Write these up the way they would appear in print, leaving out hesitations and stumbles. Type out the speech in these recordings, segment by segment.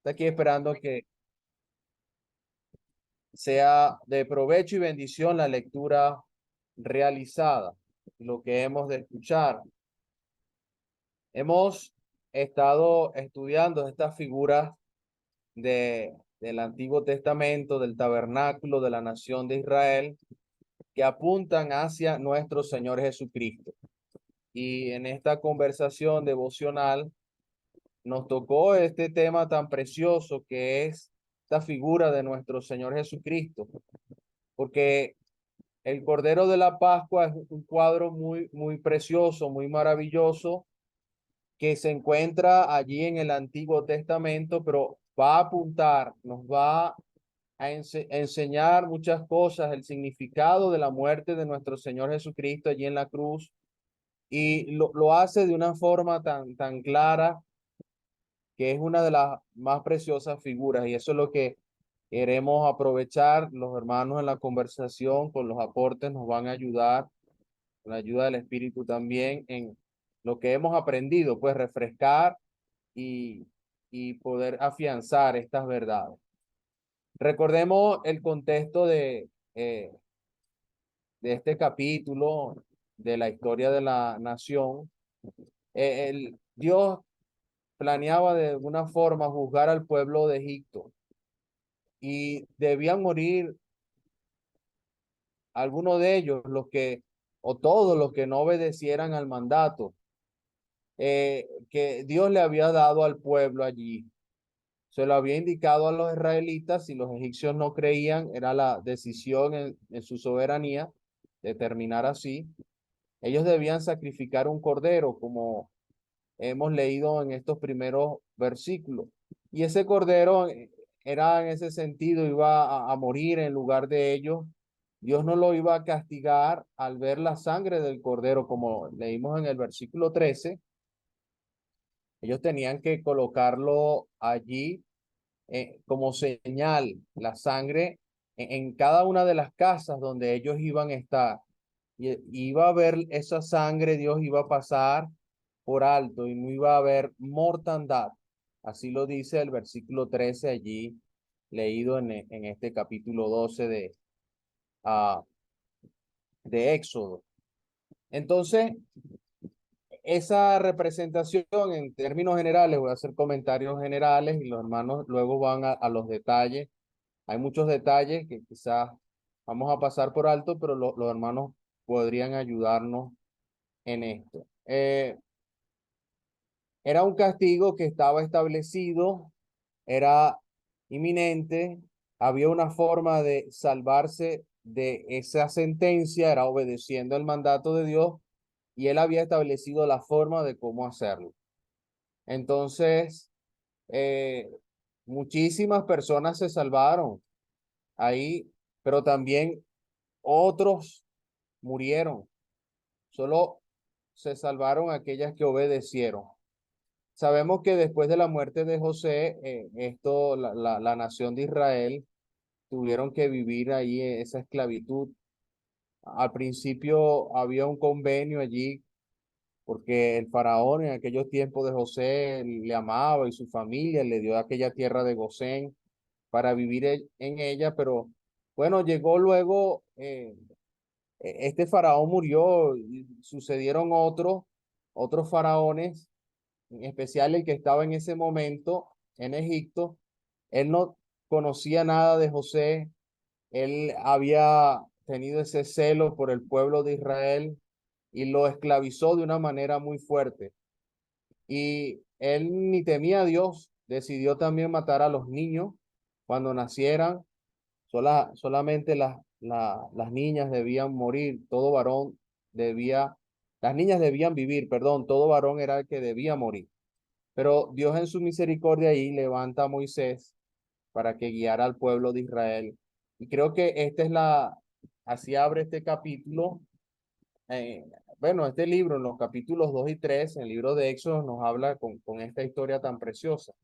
Está aquí esperando que sea de provecho y bendición la lectura realizada, lo que hemos de escuchar. Hemos estado estudiando estas figuras del Antiguo Testamento, del tabernáculo de la nación de Israel, que apuntan hacia nuestro Señor Jesucristo. Y en esta conversación devocional nos tocó este tema tan precioso que es esta figura de nuestro Señor Jesucristo, porque el Cordero de la Pascua es un cuadro muy precioso, muy maravilloso, que se encuentra allí en el Antiguo Testamento, pero va a apuntar, nos va a enseñar muchas cosas, el significado de la muerte de nuestro Señor Jesucristo allí en la cruz, y lo hace de una forma tan clara que es una de las más preciosas figuras, y eso es lo que queremos aprovechar. Los hermanos en la conversación con los aportes nos van a ayudar, con la ayuda del Espíritu también, en lo que hemos aprendido, pues refrescar y, y poder afianzar estas verdades. Recordemos el contexto de este capítulo de la historia de la nación. Dios planeaba de alguna forma juzgar al pueblo de Egipto y debían morir algunos de ellos, o todos los que no obedecieran al mandato que Dios le había dado al pueblo allí. Se lo había indicado a los israelitas. Si los egipcios no creían, era la decisión en su soberanía determinar así. Ellos debían sacrificar un cordero, como hemos leído en estos primeros versículos. Y ese cordero era en ese sentido, iba a morir en lugar de ellos. Dios no lo iba a castigar al ver la sangre del cordero, como leímos en el versículo 13. Ellos tenían que colocarlo allí como señal, la sangre en cada una de las casas donde ellos iban a estar. Y iba a ver esa sangre, Dios iba a pasar por alto y no iba a haber mortandad. Así lo dice el versículo 13 allí, leído en este capítulo 12 uh, de Éxodo. Entonces, esa representación en términos generales, voy a hacer comentarios generales y los hermanos luego van a los detalles. Hay muchos detalles que quizás vamos a pasar por alto, pero los hermanos podrían ayudarnos en esto. Era un castigo que estaba establecido, era inminente, había una forma de salvarse de esa sentencia, era obedeciendo el mandato de Dios, y él había establecido la forma de cómo hacerlo. Entonces, eh, muchísimas personas se salvaron ahí, pero también otros murieron. Solo se salvaron aquellas que obedecieron. Sabemos que después de la muerte de José, la nación de Israel tuvieron que vivir ahí esa esclavitud. Al principio había un convenio allí porque el faraón en aquellos tiempos de José le amaba y su familia le dio aquella tierra de Gosén para vivir en ella, pero bueno, llegó luego, este faraón murió y sucedieron otros faraones, en especial el que estaba en ese momento en Egipto. Él no conocía nada de José, él había tenido ese celo por el pueblo de Israel y lo esclavizó de una manera muy fuerte. Y él ni temía a Dios, decidió también matar a los niños cuando nacieran. Solamente las niñas debían morir, todo varón debía, las niñas debían vivir, perdón, todo varón era el que debía morir. Pero Dios en su misericordia ahí levanta a Moisés para que guiara al pueblo de Israel. Y creo que así abre este capítulo. eh, bueno, este libro, en los capítulos 2 y 3, el libro de Éxodo, nos habla con esta historia tan preciosa.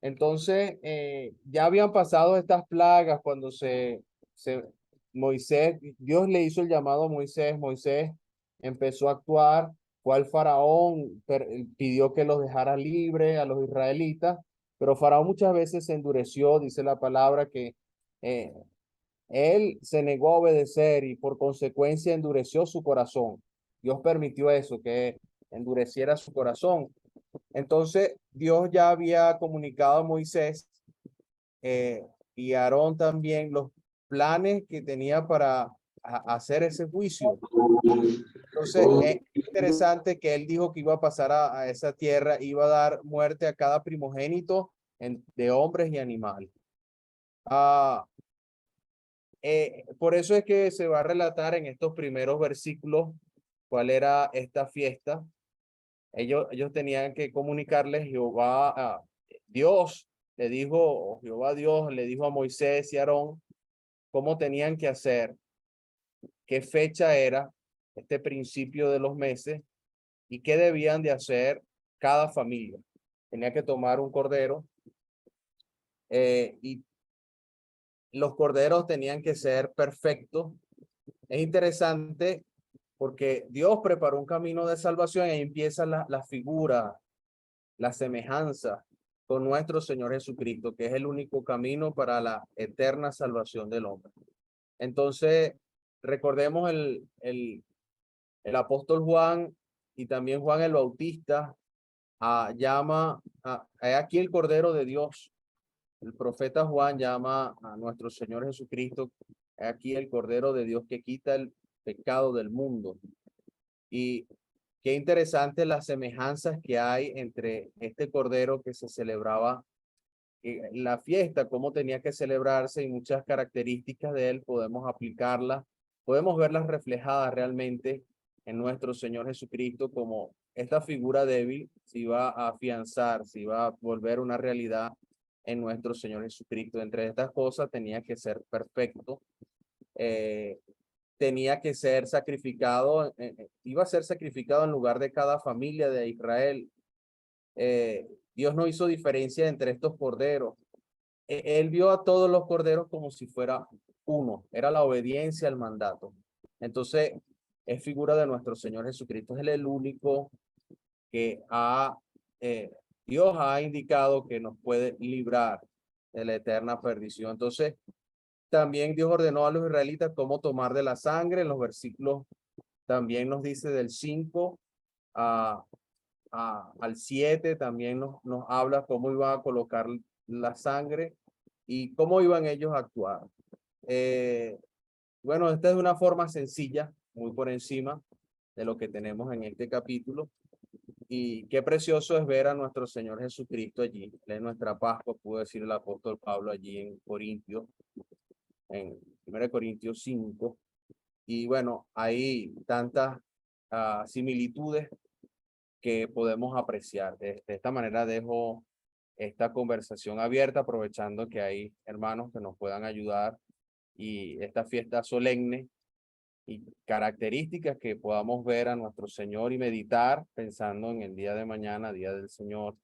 Entonces, ya habían pasado estas plagas cuando Moisés, Dios le hizo el llamado a Moisés. Moisés empezó a actuar, fue al faraón, pidió que los dejara libre a los israelitas, Pero Faraón muchas veces se endureció, dice la palabra que eh, él se negó a obedecer y por consecuencia endureció su corazón. Dios permitió eso, que endureciera su corazón. Entonces Dios ya había comunicado a Moisés eh, y a Aarón también los planes que tenía para hacer ese juicio. Entonces es interesante que él dijo que iba a pasar a esa tierra, iba a dar muerte a cada primogénito de hombres y animales. Ah, por eso es que se va a relatar en estos primeros versículos cuál era esta fiesta. Ellos tenían que comunicarles Jehová, Dios le dijo, Jehová Dios le dijo a Moisés y Aarón cómo tenían que hacer, qué fecha era este principio de los meses y qué debían de hacer cada familia. Tenía que tomar un cordero y los corderos tenían que ser perfectos. Es interesante porque Dios preparó un camino de salvación y ahí empieza la figura, la semejanza con nuestro Señor Jesucristo, que es el único camino para la eterna salvación del hombre. Entonces, recordemos el apóstol Juan y también Juan el Bautista llama aquí el Cordero de Dios. El profeta Juan llama a nuestro Señor Jesucristo aquí el Cordero de Dios que quita el pecado del mundo. Y qué interesante las semejanzas que hay entre este Cordero que se celebraba en la fiesta, cómo tenía que celebrarse y muchas características de él podemos aplicarlas, podemos verlas reflejadas realmente en nuestro Señor Jesucristo como esta figura débil se iba a afianzar, se iba a volver una realidad en nuestro Señor Jesucristo. Entre estas cosas tenía que ser perfecto, eh, tenía que ser sacrificado, iba a ser sacrificado en lugar de cada familia de Israel. Dios no hizo diferencia entre estos corderos. Él vio a todos los corderos como si fuera uno, era la obediencia al mandato. Entonces, es figura de nuestro Señor Jesucristo, es el único que Dios ha indicado que nos puede librar de la eterna perdición. Entonces, también Dios ordenó a los israelitas cómo tomar de la sangre. En los versículos también nos dice del 5 al 7, también nos habla cómo iba a colocar la sangre y cómo iban ellos a actuar. Bueno, esta es una forma sencilla, muy por encima de lo que tenemos en este capítulo. Y qué precioso es ver a nuestro Señor Jesucristo allí, en nuestra Pascua, pudo decir el apóstol Pablo allí en Corintios, en 1 Corintios 5. Y bueno, hay tantas similitudes que podemos apreciar. De esta manera dejo esta conversación abierta, aprovechando que hay hermanos que nos puedan ayudar y esta fiesta solemne y características que podamos ver a nuestro Señor y meditar pensando en el día de mañana, día del Señor,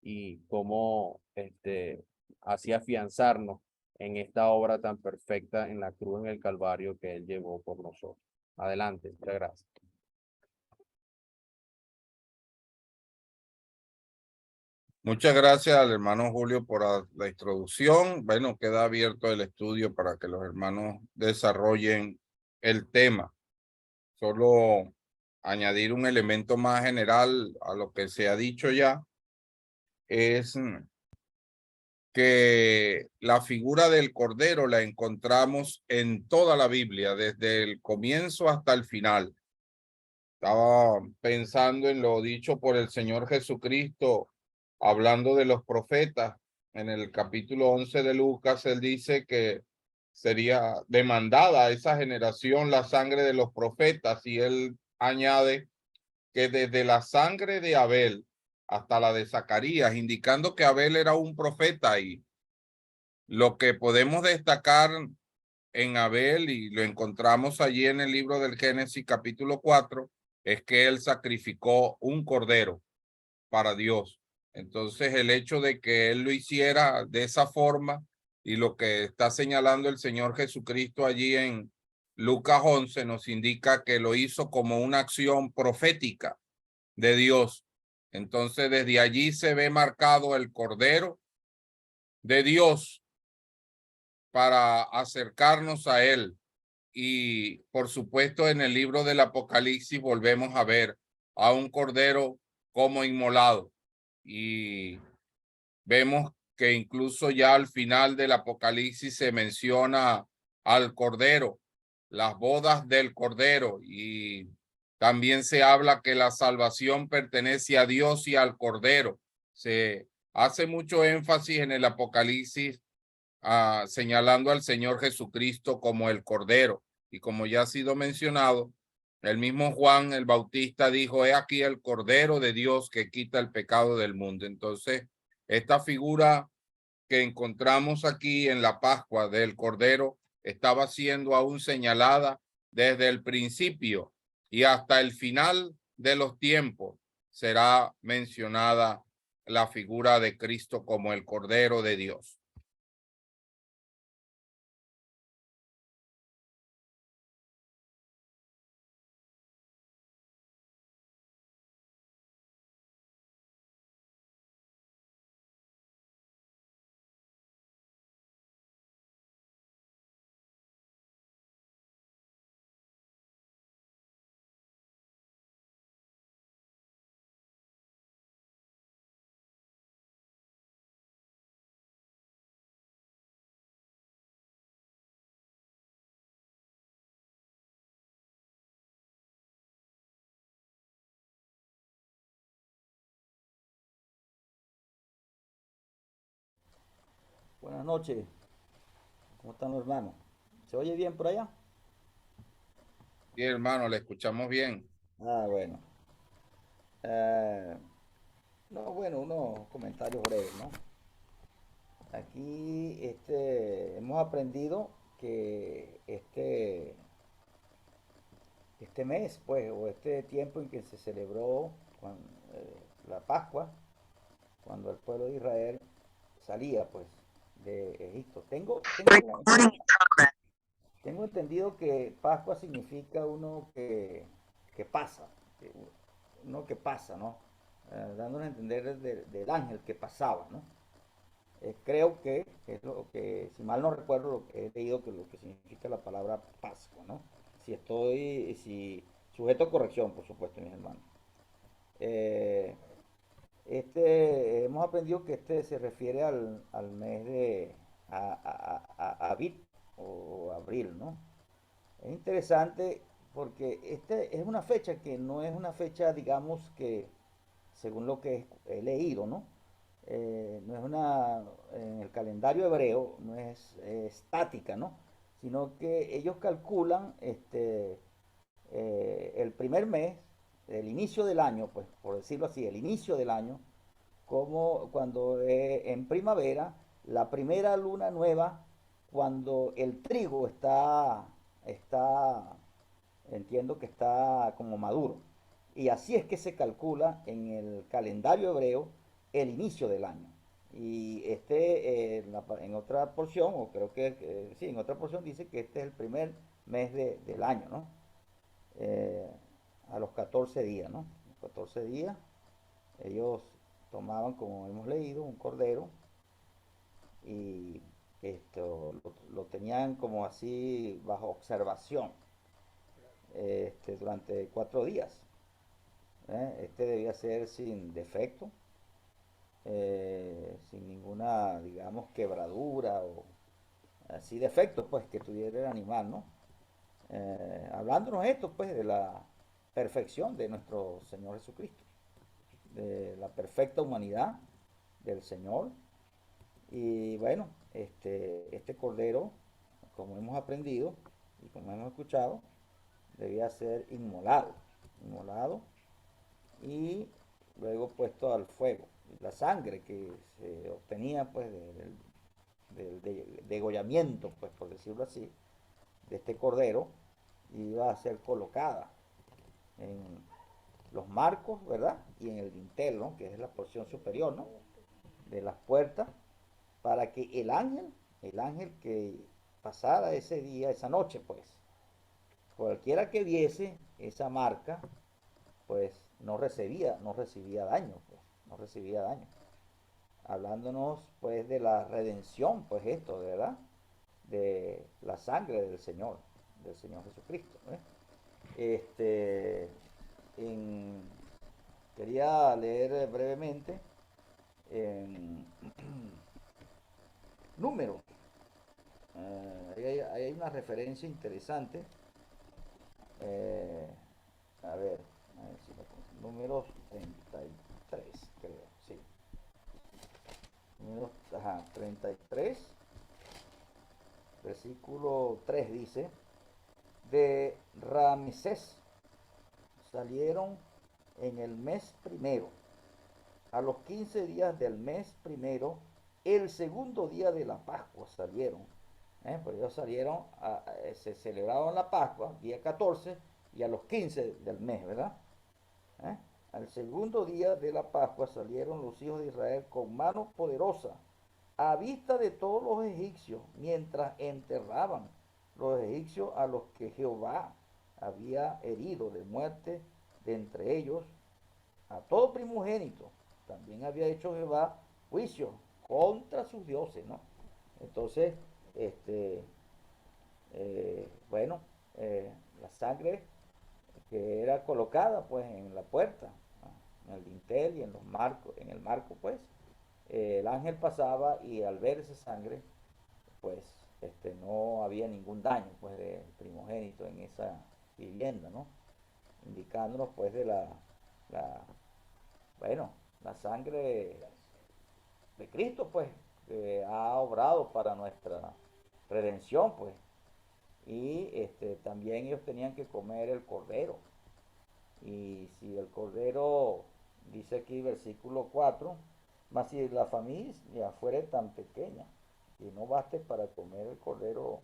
y cómo así afianzarnos en esta obra tan perfecta en la cruz, en el Calvario que Él llevó por nosotros. Adelante, muchas gracias. Muchas gracias al hermano Julio por la introducción. Bueno, queda abierto el estudio para que los hermanos desarrollen el tema. Solo añadir un elemento más general a lo que se ha dicho ya es que la figura del Cordero la encontramos en toda la Biblia, desde el comienzo hasta el final. Estaba pensando en lo dicho por el Señor Jesucristo, hablando de los profetas. En el capítulo 11 de Lucas, él dice que sería demandada a esa generación la sangre de los profetas, y él añade que desde la sangre de Abel hasta la de Zacarías, indicando que Abel era un profeta, y lo que podemos destacar en Abel, y lo encontramos allí en el libro del Génesis capítulo 4, es que él sacrificó un cordero para Dios. Entonces el hecho de que él lo hiciera de esa forma, y lo que está señalando el Señor Jesucristo allí en Lucas 11 nos indica que lo hizo como una acción profética de Dios. Entonces desde allí se ve marcado el cordero de Dios para acercarnos a Él. Y por supuesto en el libro del Apocalipsis volvemos a ver a un cordero como inmolado. Y vemos que incluso ya al final del Apocalipsis se menciona al cordero, las bodas del cordero, y también se habla que la salvación pertenece a Dios y al cordero. Se hace mucho énfasis en el Apocalipsis señalando al Señor Jesucristo como el Cordero. Y como ya ha sido mencionado, el mismo Juan el Bautista dijo, he aquí el Cordero de Dios que quita el pecado del mundo. Entonces, esta figura que encontramos aquí en la Pascua del Cordero estaba siendo aún señalada desde el principio y hasta el final de los tiempos será mencionada la figura de Cristo como el Cordero de Dios. Buenas noches, ¿cómo están los hermanos? ¿Se oye bien por allá? Sí, hermano, le escuchamos bien. Ah, bueno. Eh, no, bueno, unos comentarios breves, ¿no? Aquí hemos aprendido que este mes, pues, o este tiempo en que se celebró la Pascua, cuando el pueblo de Israel salía, pues, de Egipto. Tengo entendido que Pascua significa que pasa, uno que pasa, ¿no? Dándonos a entender del ángel que pasaba, ¿no? Creo que es lo que, si mal no recuerdo, lo que he leído que lo que significa la palabra Pascua, ¿no? Si sujeto a corrección, por supuesto, mis hermanos. Eh, hemos aprendido que este se refiere al mes de Abib o abril, ¿no? Es interesante porque este es una fecha que no es una fecha, digamos, que según lo que he leído, ¿no? No es en el calendario hebreo, no es estática, ¿no? Sino que ellos calculan el primer mes, el inicio del año, pues por decirlo así, el inicio del año, como cuando en primavera, la primera luna nueva, cuando el trigo está, entiendo que está como maduro. Y así es que se calcula en el calendario hebreo el inicio del año. Y en otra porción, o creo que sí, en otra porción dice que este es el primer mes del año, ¿no? Eh, a los 14 días, ¿no? Los 14 días ellos tomaban, como hemos leído, un cordero y lo tenían como así bajo observación durante 4 días. Este debía ser sin defecto, sin ninguna, digamos, quebradura o así defectos, pues, que tuviera el animal, ¿no? Hablándonos esto, pues, de la perfección de nuestro Señor Jesucristo, de la perfecta humanidad del Señor. Y bueno, este cordero, como hemos aprendido y como hemos escuchado, debía ser inmolado y luego puesto al fuego. La sangre que se obtenía pues del degollamiento, pues por decirlo así, de este cordero, iba a ser colocada en los marcos, ¿verdad? Y en el dintel, ¿no? Que es la porción superior, ¿no? De las puertas, para que el ángel que pasara ese día, esa noche, pues, cualquiera que viese esa marca, pues no recibía daño, pues, no recibía daño. hablándonos pues de la redención, pues esto, ¿verdad? De la sangre del Señor Jesucristo, ¿eh? Este, en, quería leer brevemente en números. Ahí hay una referencia interesante. Eh, a ver si números 33, creo, sí. Números, 33, versículo 3 dice, de Ramsés salieron en el mes primero, a los 15 días del mes primero, el segundo día de la Pascua salieron. Pues ellos salieron, se celebraban la Pascua, día 14, y a los 15 del mes, ¿verdad? ¿Eh? Al segundo día de la Pascua salieron los hijos de Israel con mano poderosa, a vista de todos los egipcios, mientras enterraban los egipcios a los que Jehová había herido de muerte de entre ellos, a todo primogénito. También había hecho Jehová juicio contra sus dioses, ¿no? Entonces, bueno, la sangre que era colocada pues en la puerta, ¿no? En el dintel y en los marcos, en el marco pues, el ángel pasaba y al ver esa sangre, pues no había ningún daño pues del primogénito en esa vivienda, ¿no? Indicándonos pues de la bueno, la sangre de Cristo pues, que ha obrado para nuestra redención pues. Y también ellos tenían que comer el cordero. Y si el cordero, dice aquí versículo 4, mas si la familia fuere tan pequeña y no baste para comer el cordero,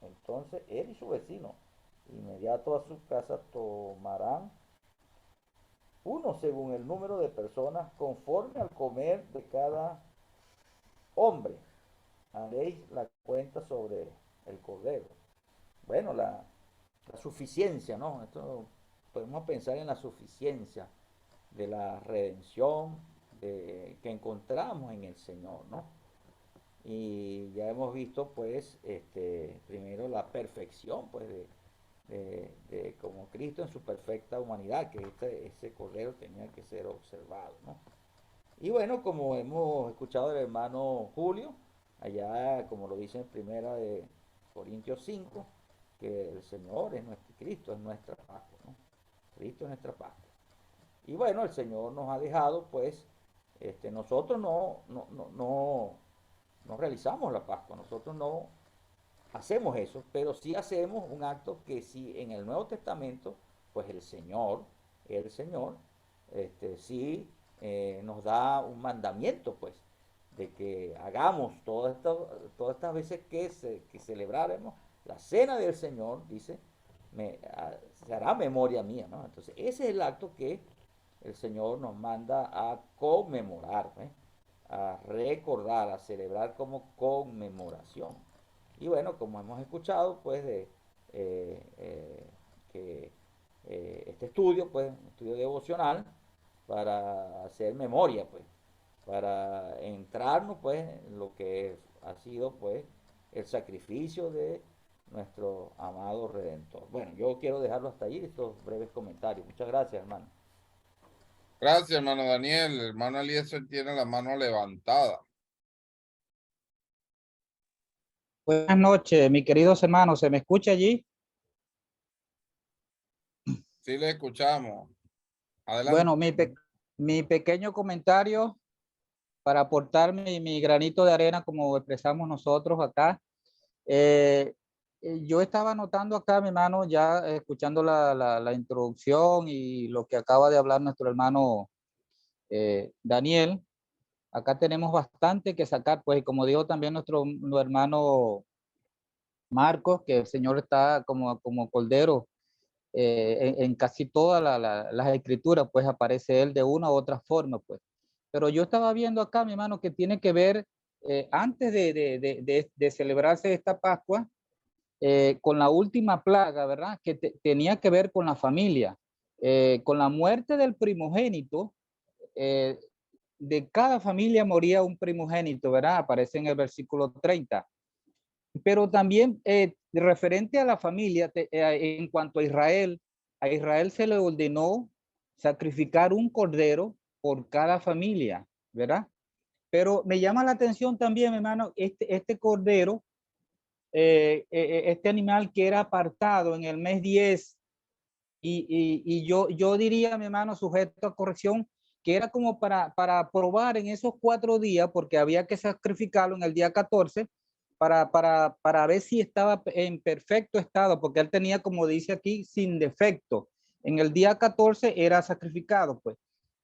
entonces él y su vecino inmediato a su casa tomarán uno según el número de personas conforme al comer de cada hombre. Haréis la cuenta sobre el cordero. Bueno, la suficiencia, ¿no? Esto, podemos pensar en la suficiencia de la redención que encontramos en el Señor, ¿no? Y ya hemos visto, pues, primero la perfección, pues, de como Cristo en su perfecta humanidad, que ese cordero tenía que ser observado, ¿no? Y bueno, como hemos escuchado del hermano Julio, allá, como lo dice en primera de Corintios 5, que el Señor es nuestro, Cristo es nuestra Pascua, ¿no? Cristo es nuestra Pascua. Y bueno, el Señor nos ha dejado, pues, nosotros no realizamos la Pascua, nosotros no hacemos eso, pero sí hacemos un acto que sí en el Nuevo Testamento, pues el Señor, sí nos da un mandamiento, pues, de que hagamos todas estas veces que celebraremos la cena del Señor, dice, se hará memoria mía, ¿no? Entonces, ese es el acto que el Señor nos manda a conmemorar, ¿eh? A recordar, a celebrar como conmemoración. Y bueno, como hemos escuchado, pues, que este estudio, pues, un estudio devocional para hacer memoria, pues, para entrarnos, pues, en lo que ha sido, pues, el sacrificio de nuestro amado Redentor. Bueno, yo quiero dejarlo hasta ahí, estos breves comentarios. Muchas gracias, hermano. Gracias, hermano Daniel. El hermano Eliezer tiene la mano levantada. Buenas noches, mis queridos hermanos. ¿Se me escucha allí? Sí, le escuchamos. Adelante. Bueno, mi pequeño comentario para aportar mi granito de arena, como expresamos nosotros acá. Yo estaba notando acá, mi hermano, ya escuchando la introducción y lo que acaba de hablar nuestro hermano Daniel. Acá tenemos bastante que sacar, pues, y como dijo también nuestro hermano Marcos, que el Señor está como cordero en casi todas las escrituras, pues aparece él de una u otra forma, pues. Pero yo estaba viendo acá, mi hermano, que tiene que ver, antes de celebrarse esta Pascua, con la última plaga, ¿verdad? Que tenía que ver con la familia, con la muerte del primogénito. de cada familia moría un primogénito, ¿verdad? Aparece en el versículo 30. Pero también referente a la familia, en cuanto a Israel se le ordenó sacrificar un cordero por cada familia, ¿verdad? Pero me llama la atención también, mi hermano, este cordero, este animal que era apartado en el mes 10, y yo diría, mi hermano, sujeto a corrección, que era como para probar en esos 4 días, porque había que sacrificarlo en el día 14, para ver si estaba en perfecto estado, porque él tenía, como dice aquí, sin defecto. En el día 14 era sacrificado, pues.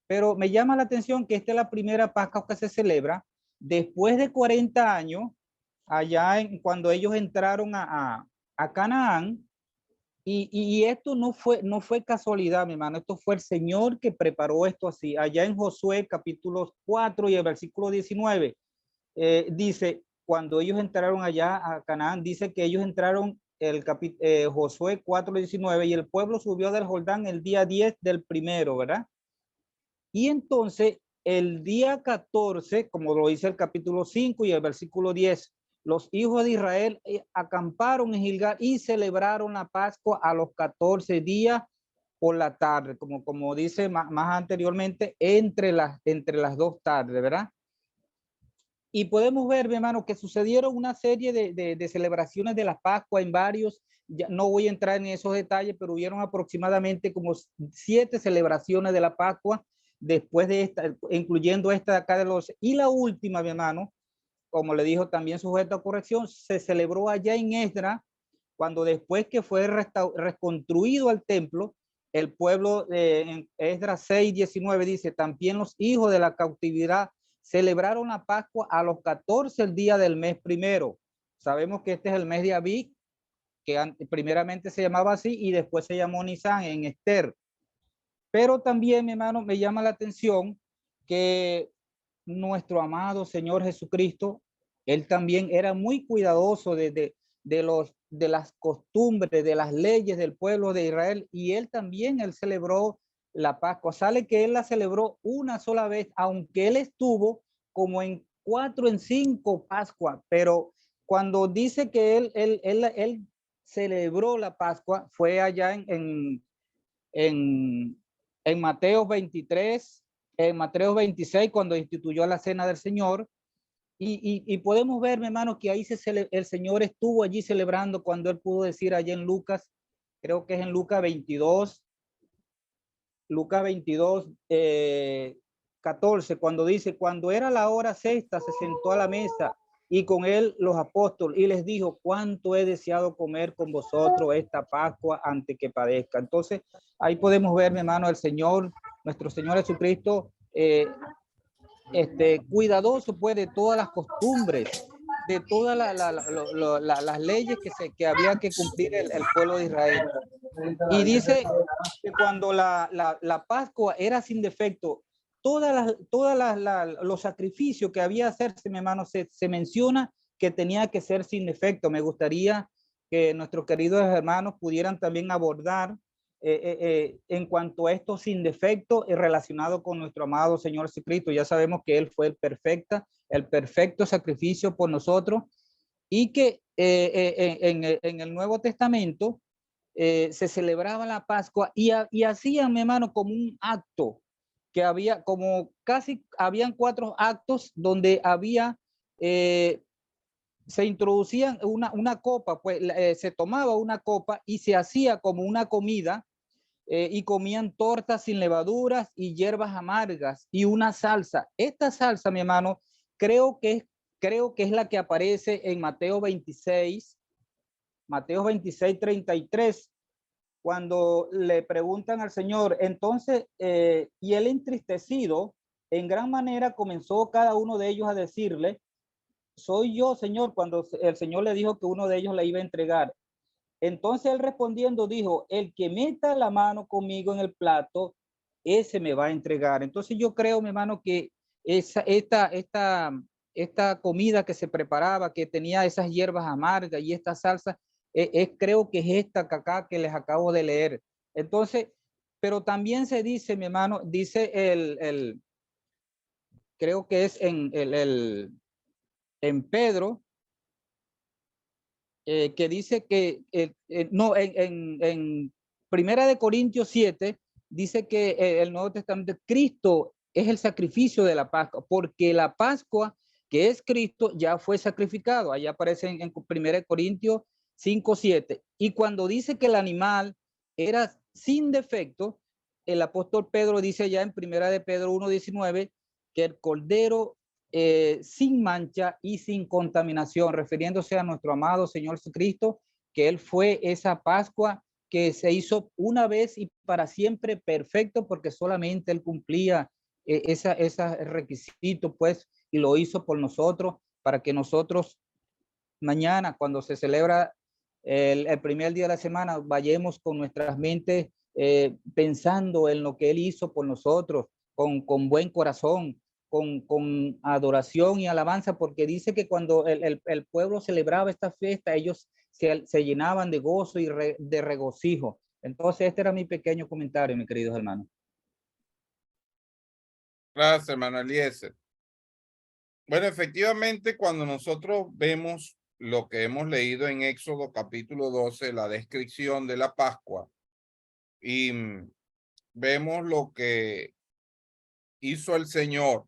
Pero me llama la atención que esta es la primera Pascua que se celebra después de 40 años, allá cuando ellos entraron a Canaán. Y esto no fue casualidad, mi hermano. Esto fue el Señor que preparó esto así. Allá en Josué capítulo 4 y el versículo 19, dice, cuando ellos entraron allá a Canaán, dice que ellos entraron Josué 4:19, y el pueblo subió del Jordán el día 10 del primero, ¿verdad? Y entonces el día 14, como lo dice el capítulo 5 y el versículo 10, los hijos de Israel acamparon en Gilgal y celebraron la Pascua a los 14 días por la tarde, como dice más anteriormente, entre las 2 tardes, ¿verdad? Y podemos ver, mi hermano, que sucedieron una serie de celebraciones de la Pascua en varios, ya no voy a entrar en esos detalles, pero hubieron aproximadamente como 7 celebraciones de la Pascua después de esta, incluyendo esta de acá de los, y la última, mi hermano, como le dijo también sujeto a corrección, se celebró allá en Esdras, cuando después que fue reconstruido el templo, el pueblo de Esdras 6:19 dice, también los hijos de la cautividad celebraron la Pascua a los 14 el día del mes primero. Sabemos que este es el mes de Abib, que primeramente se llamaba así y después se llamó Nisan en Esther. Pero también, mi hermano, me llama la atención que nuestro amado Señor Jesucristo, él también era muy cuidadoso de las costumbres, de las leyes del pueblo de Israel, y él celebró la Pascua. Sale que él la celebró una sola vez, aunque él estuvo como en 4 en 5 Pascua, pero cuando dice que él celebró la Pascua, fue allá en Mateo 23, en Mateo 26, cuando instituyó la cena del Señor. Y podemos ver, mi hermano, que ahí el Señor estuvo allí celebrando cuando él pudo decir allá en Lucas, creo que es en Lucas 22, 14, cuando dice, cuando era la hora sexta, se sentó a la mesa y con él los apóstoles y les dijo, cuánto he deseado comer con vosotros esta Pascua antes que padezca. Entonces, ahí podemos ver, mi hermano, el Señor, nuestro Señor Jesucristo, cuidadoso pues de todas las costumbres, de todas las leyes que había que cumplir el pueblo de Israel. Y dice que cuando la Pascua era sin defecto, los sacrificios que había que hacerse, mi hermano, se menciona que tenía que ser sin defecto. Me gustaría que nuestros queridos hermanos pudieran también abordar en cuanto a esto sin defecto relacionado con nuestro amado Señor Jesucristo. Ya sabemos que Él fue el perfecto sacrificio por nosotros, y que en el Nuevo Testamento se celebraba la Pascua y hacían, mi hermano, como un acto, que había como habían 4 actos donde se introducían una copa, pues se tomaba una copa y se hacía como una comida, y comían tortas sin levaduras y hierbas amargas y una salsa. Esta salsa, mi hermano, creo que es la que aparece en Mateo 26, 33, cuando le preguntan al Señor, entonces, y él entristecido, en gran manera comenzó cada uno de ellos a decirle, soy yo, Señor, cuando el Señor le dijo que uno de ellos le iba a entregar. Entonces él respondiendo dijo, el que meta la mano conmigo en el plato, ese me va a entregar. Entonces yo creo, mi hermano, que esta comida que se preparaba, que tenía esas hierbas amargas y esta salsa, creo que es esta acá que les acabo de leer. Entonces, pero también se dice, mi hermano, dice creo que es en Pedro, que dice que, no, en Primera de Corintios 7, dice que el Nuevo Testamento, Cristo es el sacrificio de la Pascua, porque la Pascua, que es Cristo, ya fue sacrificado. Allá aparece en Primera de Corintios 5, 7. Y cuando dice que el animal era sin defecto, el apóstol Pedro dice ya en Primera de Pedro 1, 19, que el cordero sin mancha y sin contaminación, refiriéndose a nuestro amado Señor Jesucristo, que Él fue esa Pascua que se hizo una vez y para siempre perfecto, porque solamente Él cumplía ese requisito, pues, y lo hizo por nosotros, para que nosotros mañana, cuando se celebra el primer día de la semana, vayamos con nuestras mentes pensando en lo que Él hizo por nosotros, con buen corazón, con adoración y alabanza, porque dice que cuando el pueblo celebraba esta fiesta, ellos se llenaban de gozo y de regocijo. Entonces, este era mi pequeño comentario, mis queridos hermanos. Gracias, hermano Eliezer. Bueno, efectivamente, cuando nosotros vemos lo que hemos leído en Éxodo capítulo 12, la descripción de la Pascua, y vemos lo que hizo el Señor,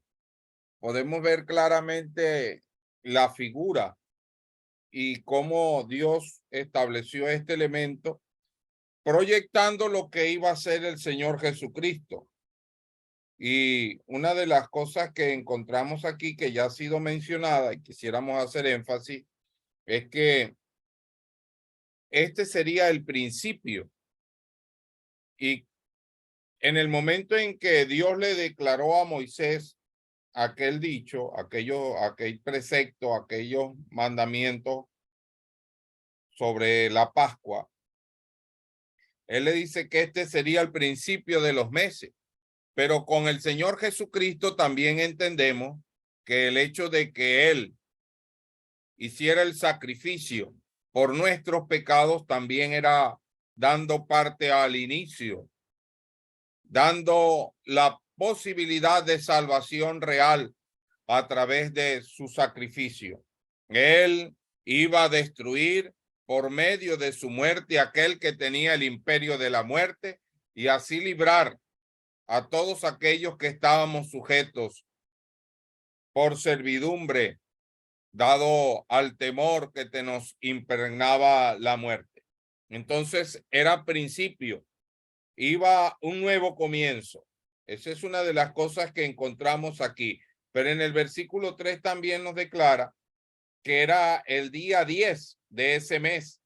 podemos ver claramente la figura y cómo Dios estableció este elemento, proyectando lo que iba a ser el Señor Jesucristo. Y una de las cosas que encontramos aquí, que ya ha sido mencionada y quisiéramos hacer énfasis, es que este sería el principio. Y en el momento en que Dios le declaró a Moisés aquel dicho, aquel precepto, aquellos mandamientos sobre la Pascua, él le dice que este sería el principio de los meses. Pero con el Señor Jesucristo también entendemos que el hecho de que Él hiciera el sacrificio por nuestros pecados también era dando parte al inicio, dando la posibilidad de salvación real a través de su sacrificio. Él iba a destruir por medio de su muerte aquel que tenía el imperio de la muerte y así librar a todos aquellos que estábamos sujetos por servidumbre, dado al temor que te nos impregnaba la muerte. Entonces era principio, iba un nuevo comienzo. Esa es una de las cosas que encontramos aquí. Pero en el versículo 3 también nos declara que era el día 10 de ese mes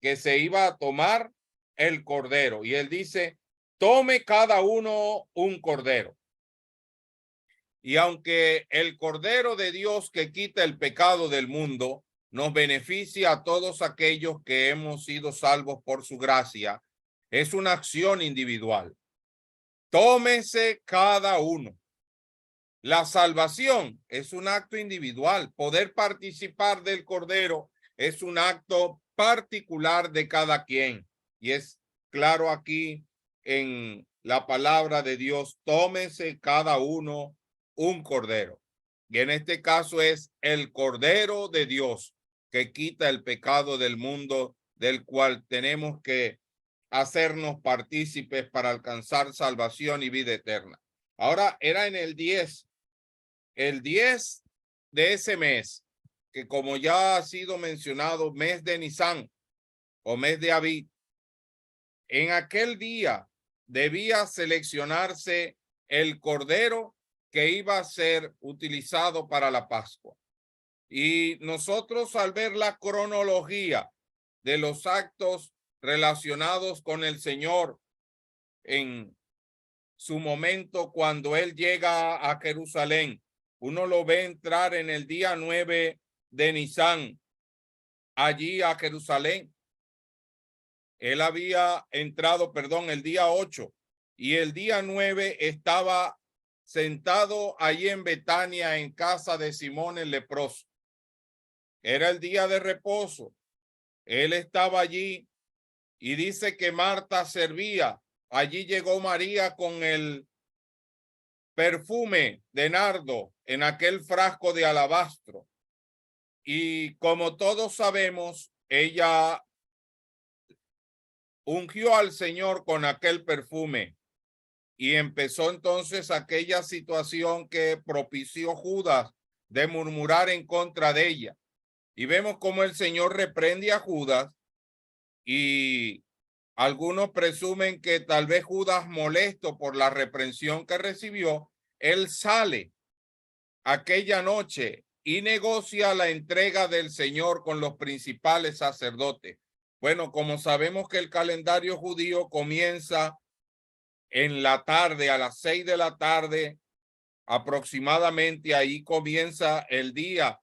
que se iba a tomar el cordero. Y él dice, tome cada uno un cordero. Y aunque el Cordero de Dios que quita el pecado del mundo nos beneficia a todos aquellos que hemos sido salvos por su gracia, es una acción individual. Tómese cada uno. La salvación es un acto individual. Poder participar del Cordero es un acto particular de cada quien. Y es claro aquí en la palabra de Dios, tómese cada uno un cordero. Y en este caso es el Cordero de Dios que quita el pecado del mundo, del cual tenemos que hacernos partícipes para alcanzar salvación y vida eterna. Ahora era en el 10 de ese mes, que como ya ha sido mencionado, mes de Nisan o mes de Abid, en aquel día debía seleccionarse el cordero que iba a ser utilizado para la Pascua. Y nosotros, al ver la cronología de los actos relacionados con el Señor en su momento cuando él llega a Jerusalén, uno lo ve entrar en el día 9 de Nisan, allí a Jerusalén. Él había entrado, el día 8, y el día 9 estaba sentado allí en Betania, en casa de Simón el leproso. Era el día de reposo. Él estaba allí y dice que Marta servía. Allí llegó María con el perfume de nardo en aquel frasco de alabastro. Y como todos sabemos, ella ungió al Señor con aquel perfume. Y empezó entonces aquella situación que propició Judas de murmurar en contra de ella. Y vemos cómo el Señor reprende a Judas, y algunos presumen que tal vez Judas, molesto por la reprensión que recibió, él sale aquella noche y negocia la entrega del Señor con los principales sacerdotes. Bueno, como sabemos que el calendario judío comienza en la tarde, a las 6 de la tarde aproximadamente, ahí comienza el día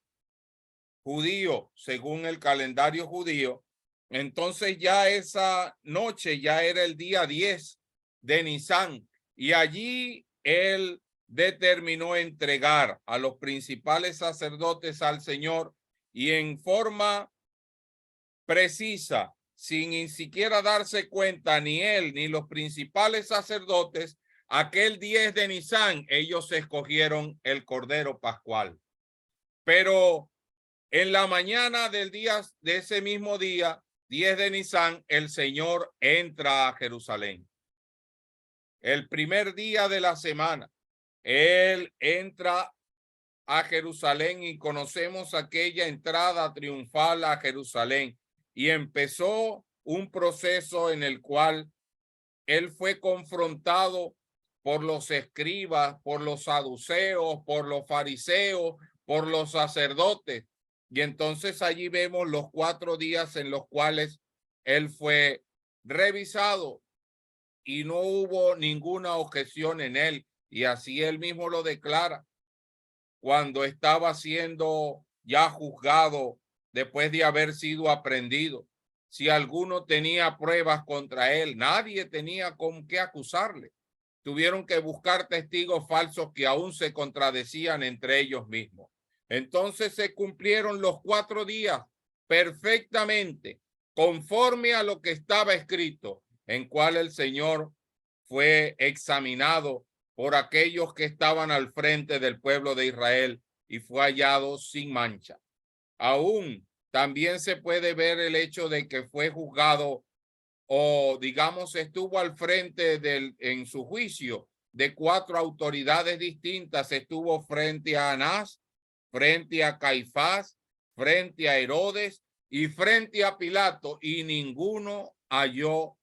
judío, según el calendario judío. Entonces ya esa noche ya era el día 10 de Nisán, y allí él determinó entregar a los principales sacerdotes al Señor, y en forma precisa, sin ni siquiera darse cuenta ni él ni los principales sacerdotes, aquel 10 de Nisán ellos escogieron el Cordero Pascual. Pero en la mañana del día, de ese mismo día, 10 de Nisán, el Señor entra a Jerusalén. El primer día de la semana, él entra a Jerusalén, y conocemos aquella entrada triunfal a Jerusalén. Y empezó un proceso en el cual él fue confrontado por los escribas, por los saduceos, por los fariseos, por los sacerdotes. Y entonces allí vemos los 4 días en los cuales él fue revisado y no hubo ninguna objeción en él. Y así él mismo lo declara cuando estaba siendo ya juzgado después de haber sido aprehendido. Si alguno tenía pruebas contra él, nadie tenía con qué acusarle. Tuvieron que buscar testigos falsos que aún se contradecían entre ellos mismos. Entonces se cumplieron los 4 días perfectamente, conforme a lo que estaba escrito, en cual el Señor fue examinado por aquellos que estaban al frente del pueblo de Israel y fue hallado sin mancha. Aún también se puede ver el hecho de que fue juzgado, o digamos estuvo al frente en su juicio de 4 autoridades distintas. Estuvo frente a Anás, frente a Caifás, frente a Herodes y frente a Pilato, y ninguno halló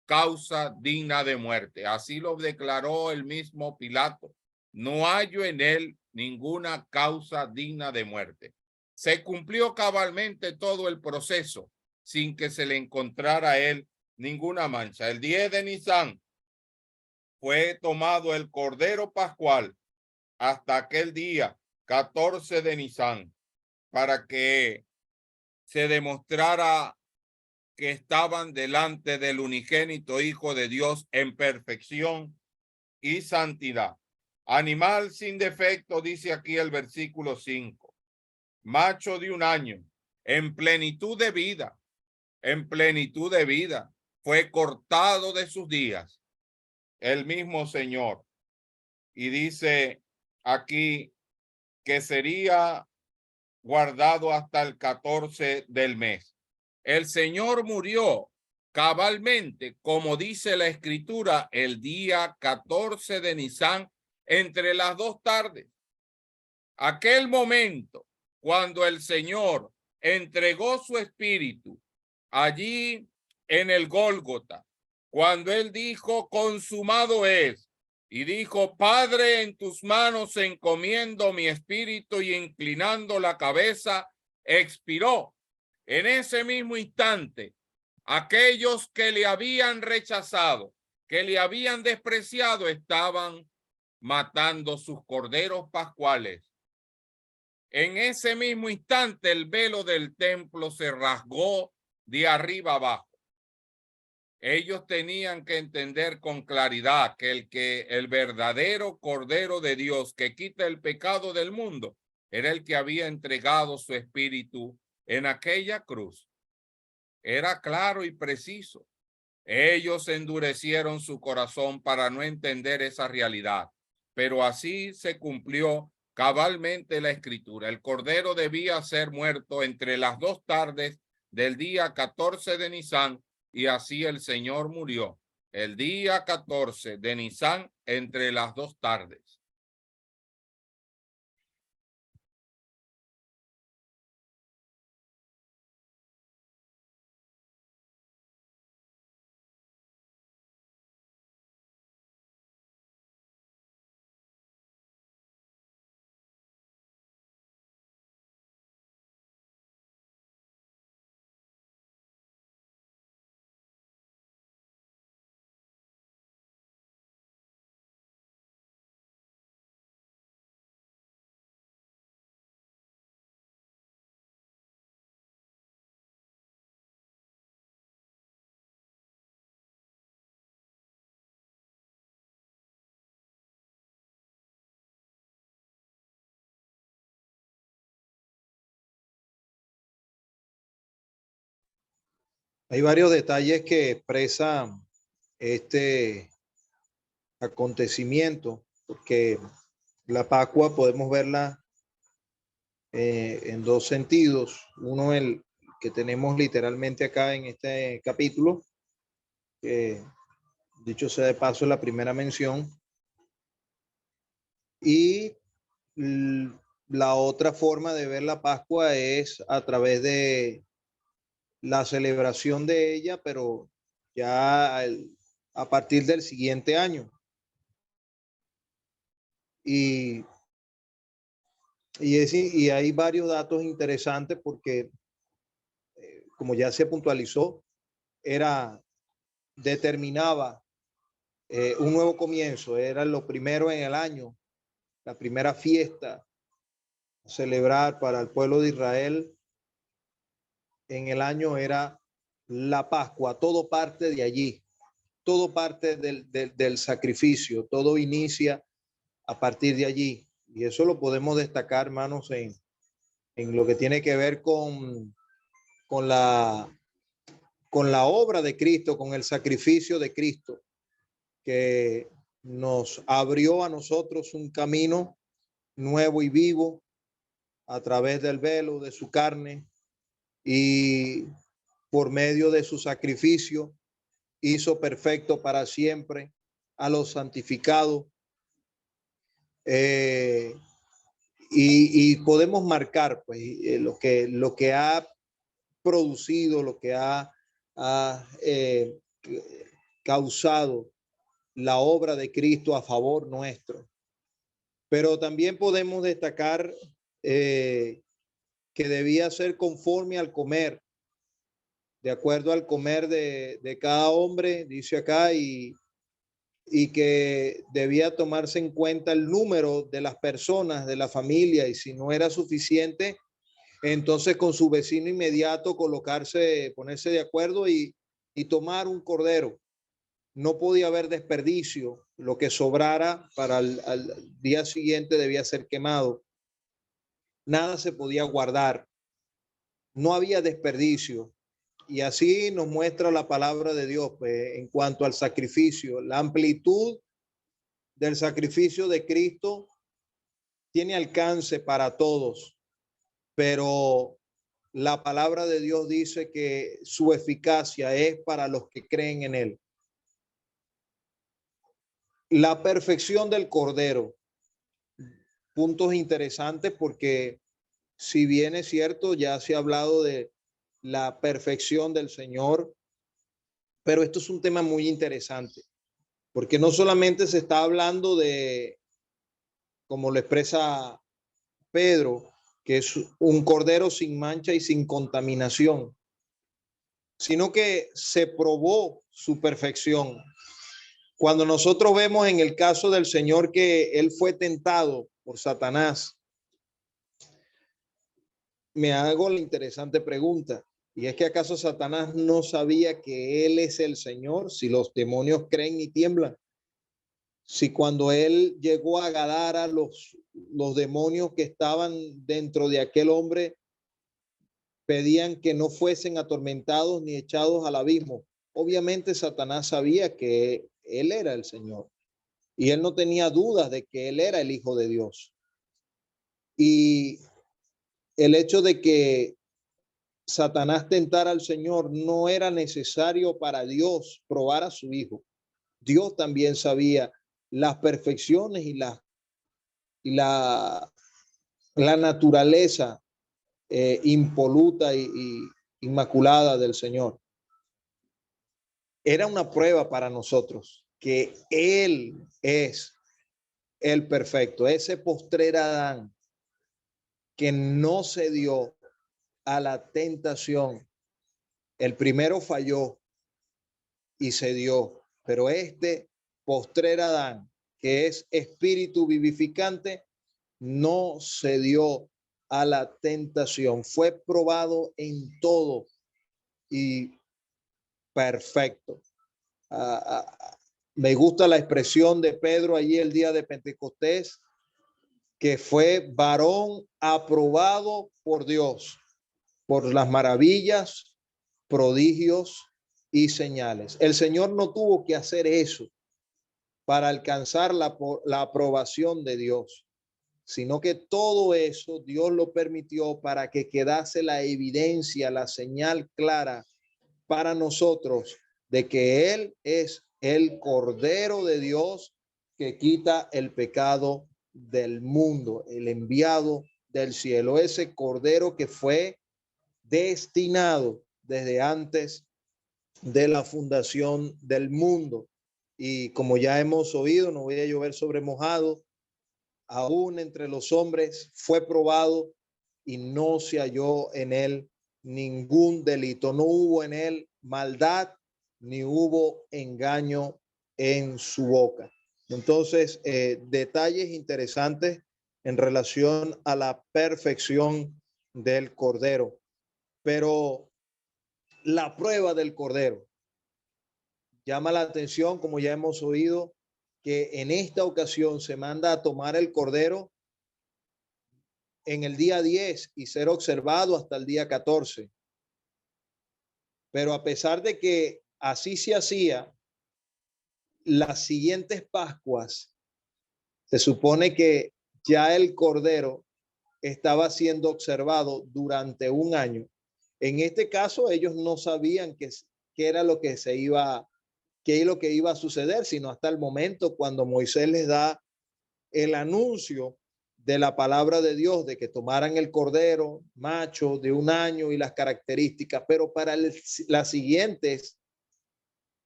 causa digna de muerte. Así lo declaró el mismo Pilato. No hallo en él ninguna causa digna de muerte. Se cumplió cabalmente todo el proceso sin que se le encontrara a él ninguna mancha. El 10 de Nisán fue tomado el Cordero Pascual hasta aquel día 14 de Nisán, para que se demostrara que estaban delante del unigénito Hijo de Dios en perfección y santidad. Animal sin defecto, dice aquí el versículo 5. Macho de 1 año, en plenitud de vida, fue cortado de sus días el mismo Señor. Y dice aquí que sería guardado hasta el 14 del mes. El Señor murió cabalmente, como dice la Escritura, el día 14 de Nisán, entre las 2 tardes. Aquel momento cuando el Señor entregó su espíritu allí en el Gólgota, cuando él dijo: consumado es, y dijo: Padre, en tus manos encomiendo mi espíritu, y inclinando la cabeza expiró. En ese mismo instante, aquellos que le habían rechazado, que le habían despreciado, estaban matando sus corderos pascuales. En ese mismo instante, el velo del templo se rasgó de arriba abajo. Ellos tenían que entender con claridad que el verdadero Cordero de Dios que quita el pecado del mundo era el que había entregado su espíritu en aquella cruz. Era claro y preciso. Ellos endurecieron su corazón para no entender esa realidad. pero así se cumplió cabalmente la escritura. El cordero debía ser muerto entre las 2 tardes del día 14 de Nisán, y así el Señor murió el día 14 de Nisán entre las 2 tardes. Hay varios detalles que expresan este acontecimiento, porque la Pascua podemos verla en dos sentidos. Uno, el que tenemos literalmente acá en este capítulo, que dicho sea de paso es la primera mención, y la otra forma de ver la Pascua es a través de la celebración de ella, pero ya a partir del siguiente año. Y, y hay varios datos interesantes porque, como ya se puntualizó, determinaba un nuevo comienzo, era lo primero en el año, la primera fiesta a celebrar para el pueblo de Israel en el año era la Pascua. Todo parte de allí, todo parte del sacrificio, todo inicia a partir de allí. Y eso lo podemos destacar, hermanos, en lo que tiene que ver con la obra de Cristo, con el sacrificio de Cristo, que nos abrió a nosotros un camino nuevo y vivo a través del velo de su carne, y por medio de su sacrificio hizo perfecto para siempre a los santificados. Y podemos marcar pues lo que ha producido, lo que ha causado la obra de Cristo a favor nuestro. Pero también podemos destacar que debía ser conforme al comer, de acuerdo al comer de cada hombre, dice acá, y que debía tomarse en cuenta el número de las personas de la familia, y si no era suficiente, entonces con su vecino inmediato ponerse de acuerdo y tomar un cordero. No podía haber desperdicio, lo que sobrara para al día siguiente debía ser quemado. Nada se podía guardar, no había desperdicio. Y así nos muestra la palabra de Dios pues, en cuanto al sacrificio. La amplitud del sacrificio de Cristo tiene alcance para todos, pero la palabra de Dios dice que su eficacia es para los que creen en él. La perfección del Cordero. Puntos interesantes porque si bien es cierto, ya se ha hablado de la perfección del Señor, pero esto es un tema muy interesante, porque no solamente se está hablando de, como lo expresa Pedro, que es un cordero sin mancha y sin contaminación, sino que se probó su perfección. Cuando nosotros vemos en el caso del Señor que él fue tentado por Satanás, me hago la interesante pregunta, y es que ¿acaso Satanás no sabía que él es el Señor? Si los demonios creen y tiemblan. Si cuando él llegó a Gadara, los demonios que estaban dentro de aquel hombre pedían que no fuesen atormentados ni echados al abismo. Obviamente Satanás sabía que él era el Señor. y él no tenía dudas de que él era el Hijo de Dios. Y el hecho de que Satanás tentara al Señor no era necesario para Dios probar a su Hijo. Dios también sabía las perfecciones y la naturaleza impoluta y inmaculada del Señor. Era una prueba para nosotros que Él es el perfecto, ese postrer Adán que no se dio a la tentación. El primero falló y se dio, pero este postrer Adán, que es espíritu vivificante, no se dio a la tentación. Fue probado en todo y perfecto. Me gusta la expresión de Pedro allí el día de Pentecostés, que fue varón aprobado por Dios, por las maravillas, prodigios y señales. El Señor no tuvo que hacer eso para alcanzar la aprobación de Dios, sino que todo eso Dios lo permitió para que quedase la evidencia, la señal clara para nosotros de que Él es el Cordero de Dios que quita el pecado del mundo, el enviado del cielo, ese Cordero que fue destinado desde antes de la fundación del mundo. Y como ya hemos oído, no voy a llover sobre mojado, aún entre los hombres fue probado y no se halló en él ningún delito, no hubo en él maldad, ni hubo engaño en su boca. Entonces, detalles interesantes en relación a la perfección del Cordero. Pero la prueba del Cordero llama la atención, como ya hemos oído, que en esta ocasión se manda a tomar el Cordero en el día 10 y ser observado hasta el día 14. Pero a pesar de que así se hacía, las siguientes Pascuas, se supone que ya el Cordero estaba siendo observado durante un año. En este caso, ellos no sabían qué era lo que qué es lo que iba a suceder, sino hasta el momento cuando Moisés les da el anuncio de la palabra de Dios, de que tomaran el cordero macho de un año y las características, pero para las siguientes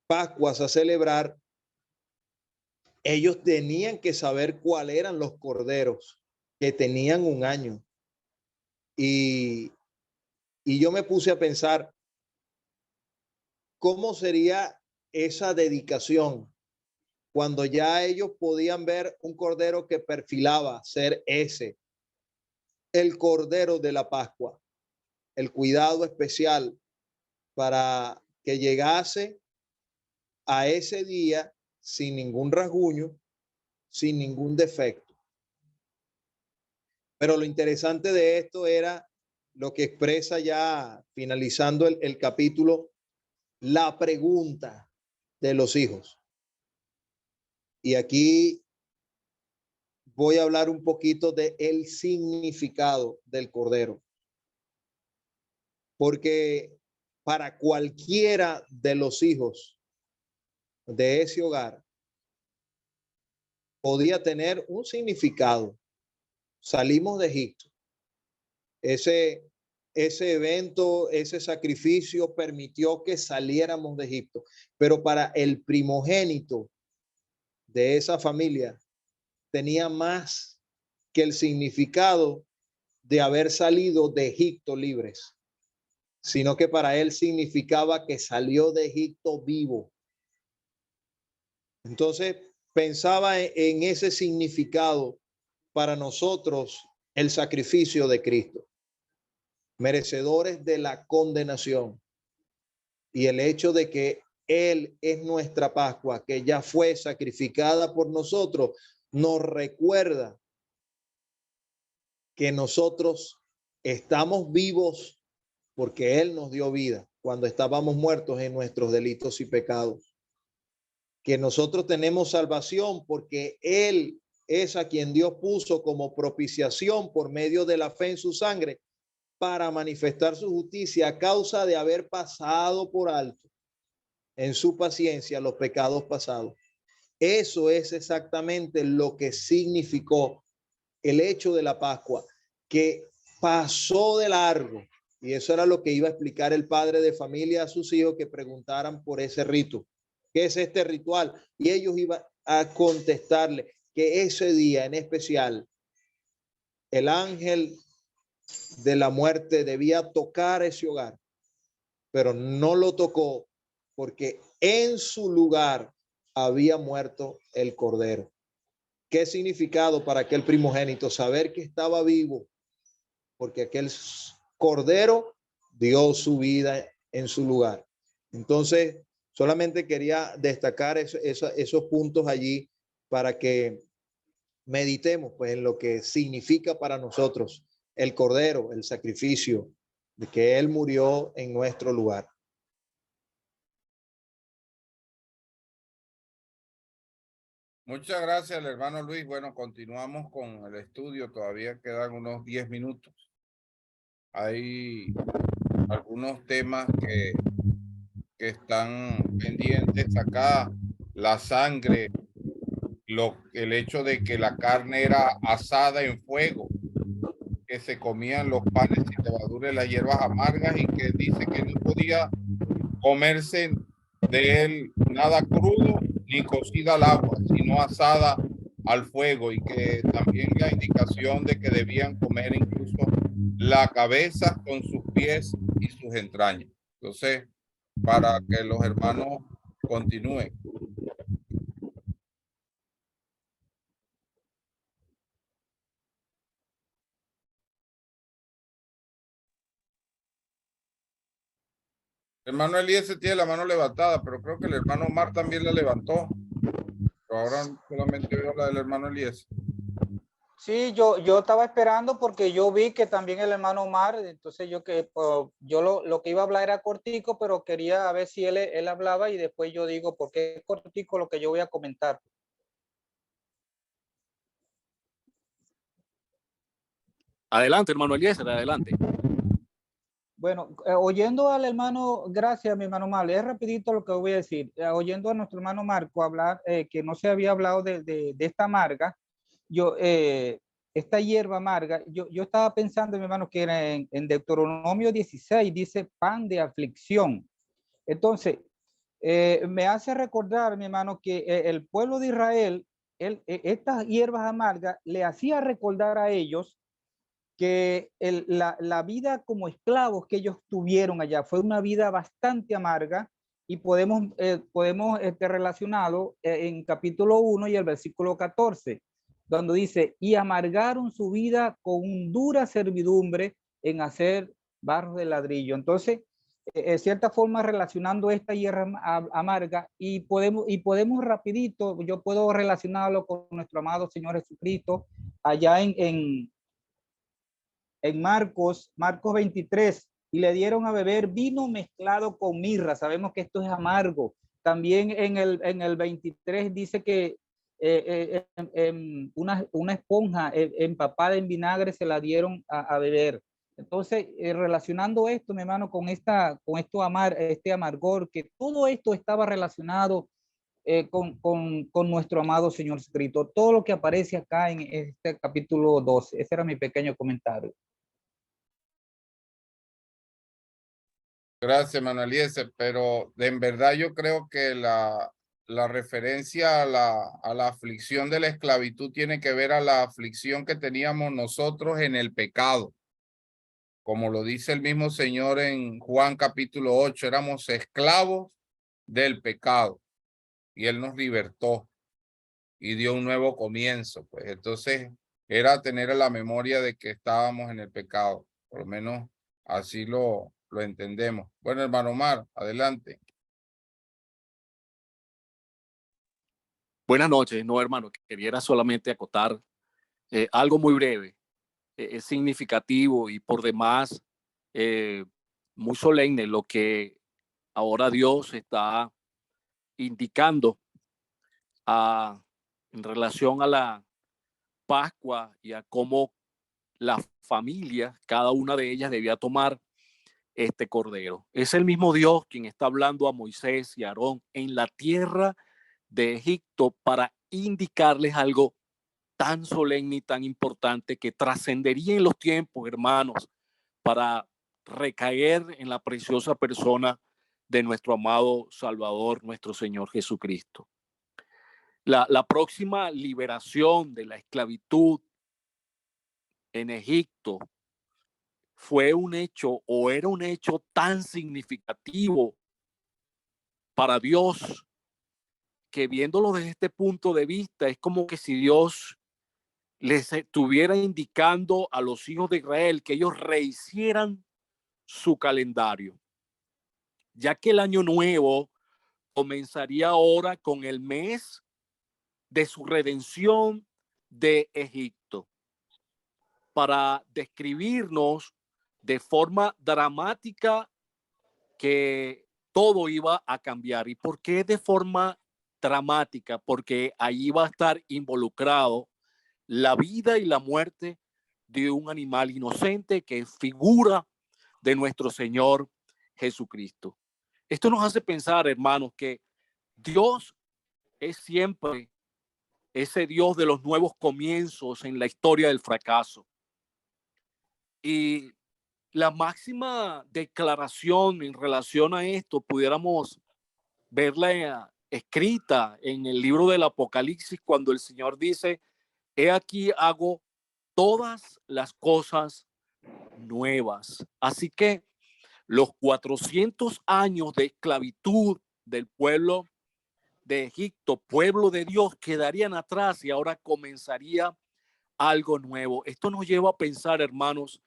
Pascuas a celebrar, ellos tenían que saber cuáles eran los corderos que tenían un año. Y yo me puse a pensar, ¿cómo sería esa dedicación cuando ya ellos podían ver un cordero que perfilaba ser ese, el cordero de la Pascua? El cuidado especial para que llegase a ese día sin ningún rasguño, sin ningún defecto. Pero lo interesante de esto era lo que expresa ya finalizando el capítulo, la pregunta de los hijos. Y aquí voy a hablar un poquito de el significado del cordero. Porque para cualquiera de los hijos de ese hogar podía tener un significado. Salimos de Egipto. Ese evento, ese sacrificio permitió que saliéramos de Egipto. Pero para el primogénito de esa familia tenía más que el significado de haber salido de Egipto libres, sino que para él significaba que salió de Egipto vivo. Entonces pensaba en ese significado para nosotros el sacrificio de Cristo, merecedores de la condenación, y el hecho de que Él es nuestra Pascua, que ya fue sacrificada por nosotros, nos recuerda que nosotros estamos vivos porque Él nos dio vida cuando estábamos muertos en nuestros delitos y pecados. que nosotros tenemos salvación porque Él es a quien Dios puso como propiciación por medio de la fe en su sangre para manifestar su justicia a causa de haber pasado por alto en su paciencia los pecados pasados. Eso es exactamente lo que significó el hecho de la Pascua, que pasó de largo. Y eso era lo que iba a explicar el padre de familia a sus hijos que preguntaran por ese rito. ¿Qué es este ritual? Y ellos iban a contestarle que ese día en especial el ángel de la muerte debía tocar ese hogar, pero no lo tocó porque en su lugar había muerto el cordero. ¿Qué significado para aquel primogénito? Saber que estaba vivo, porque aquel cordero dio su vida en su lugar. Entonces, solamente quería destacar esos puntos allí para que meditemos pues, en lo que significa para nosotros el cordero, el sacrificio de que Él murió en nuestro lugar. Muchas gracias, hermano Luis. Bueno, continuamos con el estudio. Todavía quedan unos 10 minutos. Hay algunos temas que están pendientes acá. La sangre, el hecho de que la carne era asada en fuego, que se comían los panes sin levadura y las hierbas amargas, y que dice que no podía comerse de él nada crudo ni cocida al agua, sino asada al fuego, y que también la indicación de que debían comer incluso la cabeza con sus pies y sus entrañas. Entonces, para que los hermanos continúen. El hermano Elías tiene la mano levantada, pero creo que el hermano Omar también la levantó. Pero ahora solamente veo la del hermano Elías. Sí, yo estaba esperando porque yo vi que también el hermano Omar, entonces yo lo que iba a hablar era cortico, pero quería ver si él hablaba y después yo digo por qué es cortico lo que yo voy a comentar. Adelante, hermano Eliezer, adelante. Bueno, oyendo al hermano, gracias, mi hermano Omar, es rapidito lo que voy a decir. Oyendo a nuestro hermano Marco hablar, que no se había hablado de esta amarga, esta hierba amarga, yo estaba pensando, mi hermano, que era en Deuteronomio 16, dice pan de aflicción. Entonces, me hace recordar, mi hermano, que el pueblo de Israel, estas hierbas amargas le hacía recordar a ellos que la vida como esclavos que ellos tuvieron allá fue una vida bastante amarga, y podemos relacionarlo en capítulo 1 y el versículo 14, donde dice, y amargaron su vida con dura servidumbre en hacer barro de ladrillo. Entonces, en cierta forma relacionando esta hierba amarga, y podemos rapidito, yo puedo relacionarlo con nuestro amado Señor Jesucristo allá en Marcos 23, y le dieron a beber vino mezclado con mirra. Sabemos que esto es amargo. También en el 23 dice que una esponja empapada en vinagre se la dieron a beber. Entonces, relacionando esto, mi hermano, con este amargor, que todo esto estaba relacionado con nuestro amado Señor Jesucristo. Todo lo que aparece acá en este capítulo 12. Ese era mi pequeño comentario. Gracias, Manuel Eliezer, pero en verdad yo creo que la referencia a la aflicción de la esclavitud tiene que ver a la aflicción que teníamos nosotros en el pecado. Como lo dice el mismo Señor en Juan capítulo 8, éramos esclavos del pecado y Él nos libertó y dio un nuevo comienzo. Pues entonces era tener la memoria de que estábamos en el pecado, por lo menos así lo entendemos. Bueno, hermano Omar, adelante. Buenas noches, no, hermano, quería solamente acotar algo muy breve. Es significativo y por demás muy solemne lo que ahora Dios está indicando en relación a la Pascua y a cómo la familia, cada una de ellas debía tomar este cordero. Es el mismo Dios quien está hablando a Moisés y a Aarón en la tierra de Egipto para indicarles algo tan solemne y tan importante que trascendería en los tiempos, hermanos, para recaer en la preciosa persona de nuestro amado Salvador, nuestro Señor Jesucristo. La próxima liberación de la esclavitud en Egipto fue un hecho o era un hecho tan significativo para Dios que viéndolo desde este punto de vista es como que si Dios les estuviera indicando a los hijos de Israel que ellos rehicieran su calendario, ya que el año nuevo comenzaría ahora con el mes de su redención de Egipto, para describirnos de forma dramática que todo iba a cambiar. ¿Y por qué de forma dramática? Porque ahí va a estar involucrado la vida y la muerte de un animal inocente que es figura de nuestro Señor Jesucristo. Esto nos hace pensar, hermanos, que Dios es siempre ese Dios de los nuevos comienzos en la historia del fracaso. Y la máxima declaración en relación a esto pudiéramos verla escrita en el libro del Apocalipsis cuando el Señor dice: he aquí hago todas las cosas nuevas. Así que los 400 años de esclavitud del pueblo de Egipto, pueblo de Dios, quedarían atrás y ahora comenzaría algo nuevo. Esto nos lleva a pensar, hermanos,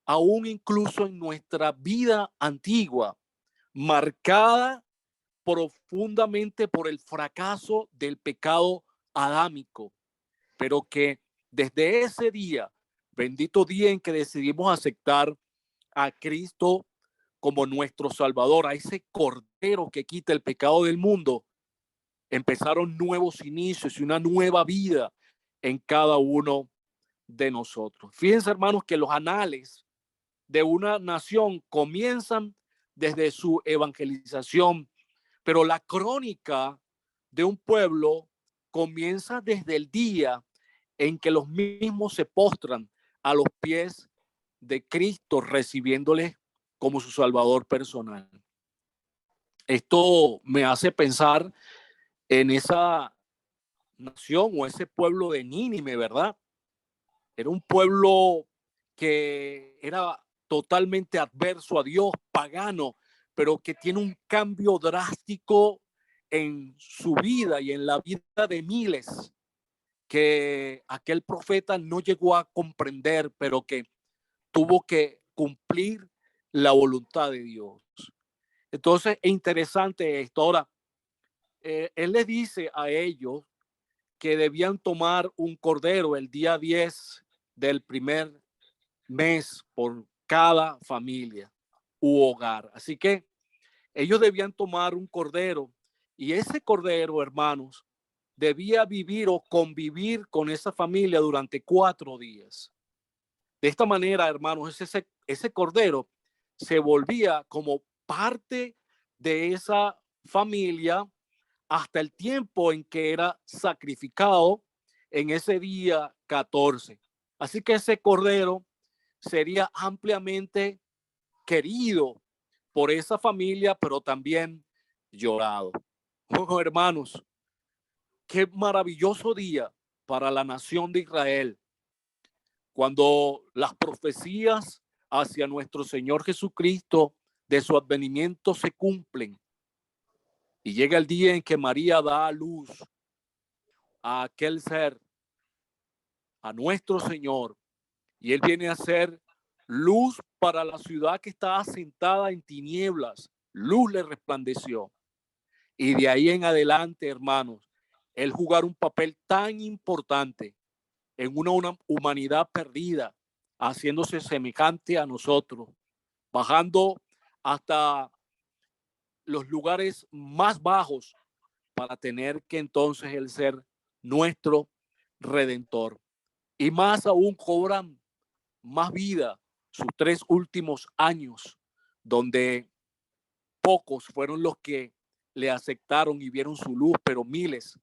aún incluso en nuestra vida antigua, marcada profundamente por el fracaso del pecado adámico, pero que desde ese día, bendito día en que decidimos aceptar a Cristo como nuestro Salvador, a ese Cordero que quita el pecado del mundo, empezaron nuevos inicios y una nueva vida en cada uno de nosotros. Fíjense, hermanos, que los anales de una nación comienzan desde su evangelización, pero la crónica de un pueblo comienza desde el día en que los mismos se postran a los pies de Cristo, recibiéndole como su Salvador personal. Esto me hace pensar en esa nación o ese pueblo de Nínive, ¿verdad? Era un pueblo que era totalmente adverso a Dios, pagano, pero que tiene un cambio drástico en su vida y en la vida de miles que aquel profeta no llegó a comprender, pero que tuvo que cumplir la voluntad de Dios. Entonces es interesante esto. Ahora, él le dice a ellos que debían tomar un cordero el día 10 del primer mes por cada familia u hogar. Así que ellos debían tomar un cordero y ese cordero, hermanos, debía vivir o convivir con esa familia durante 4 días. De esta manera, hermanos, ese cordero se volvía como parte de esa familia hasta el tiempo en que era sacrificado en ese día 14. Así que ese cordero sería ampliamente querido por esa familia, pero también llorado. Oh, hermanos, qué maravilloso día para la nación de Israel, cuando las profecías hacia nuestro Señor Jesucristo de su advenimiento se cumplen y llega el día en que María da a luz a aquel ser, a nuestro Señor, y él viene a ser luz para la ciudad que está asentada en tinieblas. Luz le resplandeció. Y de ahí en adelante, hermanos, él jugar un papel tan importante en una humanidad perdida, haciéndose semejante a nosotros, bajando hasta los lugares más bajos para tener que entonces Él ser nuestro Redentor. Y más aún cobran más vida sus 3 últimos años, donde pocos fueron los que le aceptaron y vieron su luz, pero miles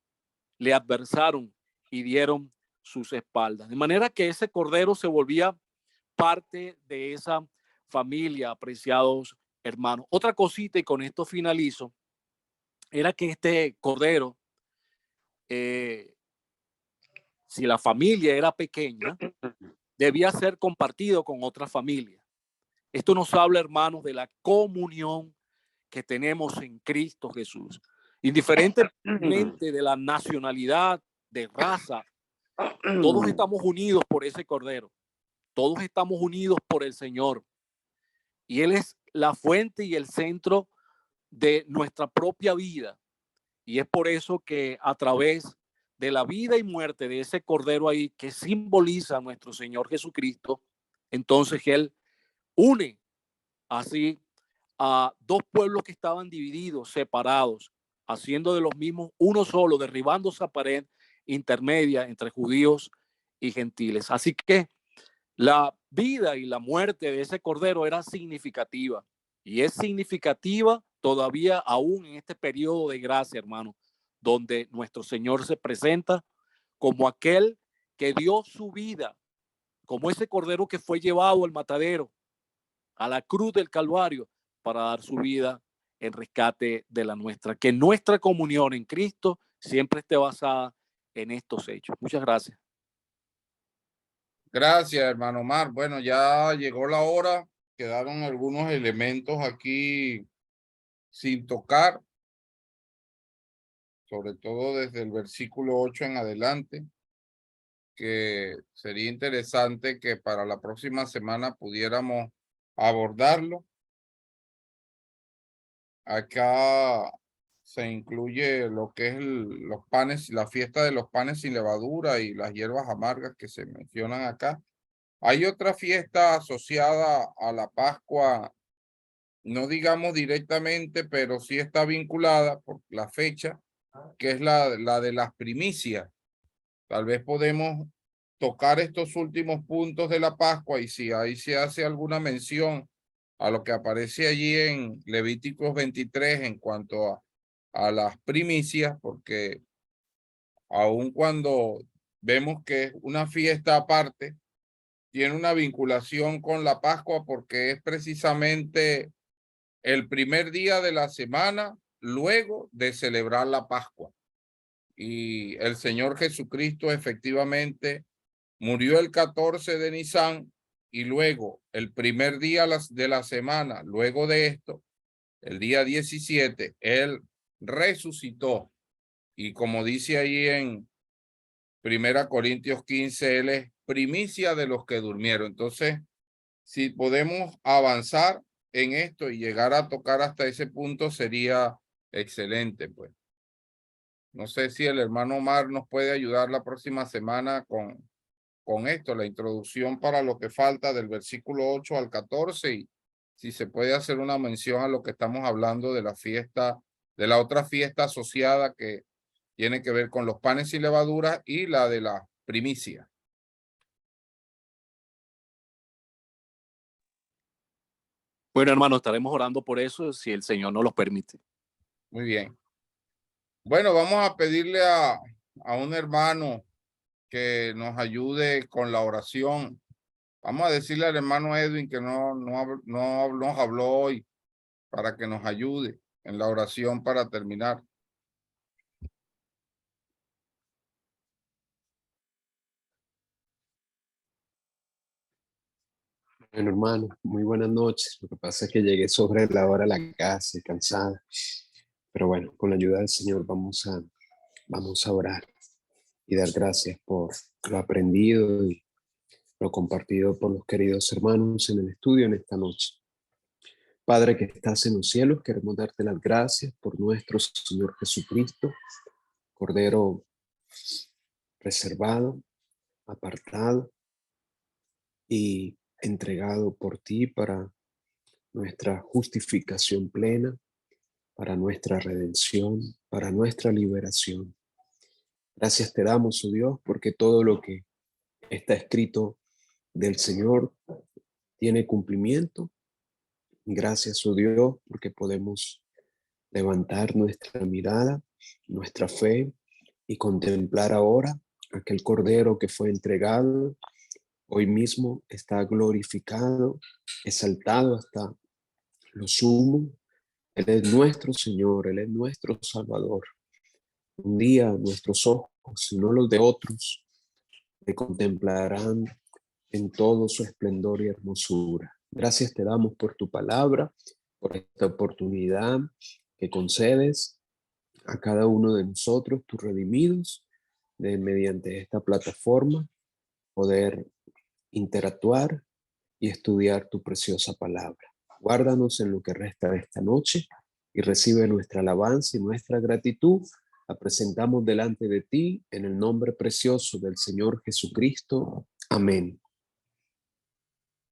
le adversaron y dieron sus espaldas. De manera que ese cordero se volvía parte de esa familia, apreciados hermanos. Otra cosita, y con esto finalizo, era que este cordero, si la familia era pequeña, debía ser compartido con otra familia. Esto nos habla, hermanos, de la comunión que tenemos en Cristo Jesús. Indiferentemente de la nacionalidad, de raza, todos estamos unidos por ese cordero. Todos estamos unidos por el Señor. Y Él es la fuente y el centro de nuestra propia vida. Y es por eso que a través de la vida y muerte de ese cordero ahí que simboliza a nuestro Señor Jesucristo, entonces Él une así a 2 pueblos que estaban divididos, separados, haciendo de los mismos uno solo, derribando esa pared intermedia entre judíos y gentiles. Así que la vida y la muerte de ese cordero era significativa, y es significativa todavía aún en este periodo de gracia, hermano, donde nuestro Señor se presenta como aquel que dio su vida, como ese cordero que fue llevado al matadero, a la cruz del Calvario, para dar su vida en rescate de la nuestra. Que nuestra comunión en Cristo siempre esté basada en estos hechos. Muchas gracias. Gracias, hermano Omar. Bueno, ya llegó la hora. Quedaron algunos elementos aquí sin tocar, sobre todo desde el versículo 8 en adelante, que sería interesante que para la próxima semana pudiéramos abordarlo. Acá se incluye lo que es los panes, la fiesta de los panes sin levadura y las hierbas amargas que se mencionan acá. Hay otra fiesta asociada a la Pascua, no digamos directamente, pero sí está vinculada por la fecha, que es la de las primicias. Tal vez podemos tocar estos últimos puntos de la Pascua, y si ahí se hace alguna mención a lo que aparece allí en Levíticos 23 en cuanto a las primicias, porque aun cuando vemos que es una fiesta aparte, tiene una vinculación con la Pascua, porque es precisamente el primer día de la semana luego de celebrar la Pascua. Y el Señor Jesucristo efectivamente murió el 14 de Nisan, y luego el primer día de la semana, luego de esto, el día 17, Él resucitó. Y como dice ahí en 1 Corintios 15, Él es primicia de los que durmieron. Entonces, si podemos avanzar en esto y llegar a tocar hasta ese punto, sería excelente, pues. No sé si el hermano Omar nos puede ayudar la próxima semana con esto, la introducción para lo que falta del versículo 8 al 14, y si se puede hacer una mención a lo que estamos hablando de la fiesta, de la otra fiesta asociada que tiene que ver con los panes sin levadura y la de la primicia. Bueno, hermano, estaremos orando por eso si el Señor nos lo permite. Muy bien. Bueno, vamos a pedirle a un hermano que nos ayude con la oración. Vamos a decirle al hermano Edwin que no nos habló hoy, para que nos ayude en la oración para terminar. Bueno, hermano, muy buenas noches. Lo que pasa es que llegué sobre la hora a la casa, cansada. Pero bueno, con la ayuda del Señor vamos a orar y dar gracias por lo aprendido y lo compartido por los queridos hermanos en el estudio en esta noche. Padre que estás en los cielos, queremos darte las gracias por nuestro Señor Jesucristo, Cordero reservado, apartado y entregado por ti para nuestra justificación plena, para nuestra redención, para nuestra liberación. Gracias te damos, oh Dios, porque todo lo que está escrito del Señor tiene cumplimiento. Gracias, oh Dios, porque podemos levantar nuestra mirada, nuestra fe y contemplar ahora aquel Cordero que fue entregado. Hoy mismo está glorificado, exaltado hasta lo sumo. Él es nuestro Señor, Él es nuestro Salvador. Un día nuestros ojos, si no los de otros, te contemplarán en todo su esplendor y hermosura. Gracias te damos por tu palabra, por esta oportunidad que concedes a cada uno de nosotros, tus redimidos, de mediante esta plataforma poder interactuar y estudiar tu preciosa palabra. Guárdanos en lo que resta de esta noche y recibe nuestra alabanza y nuestra gratitud. La presentamos delante de ti en el nombre precioso del Señor Jesucristo. Amén.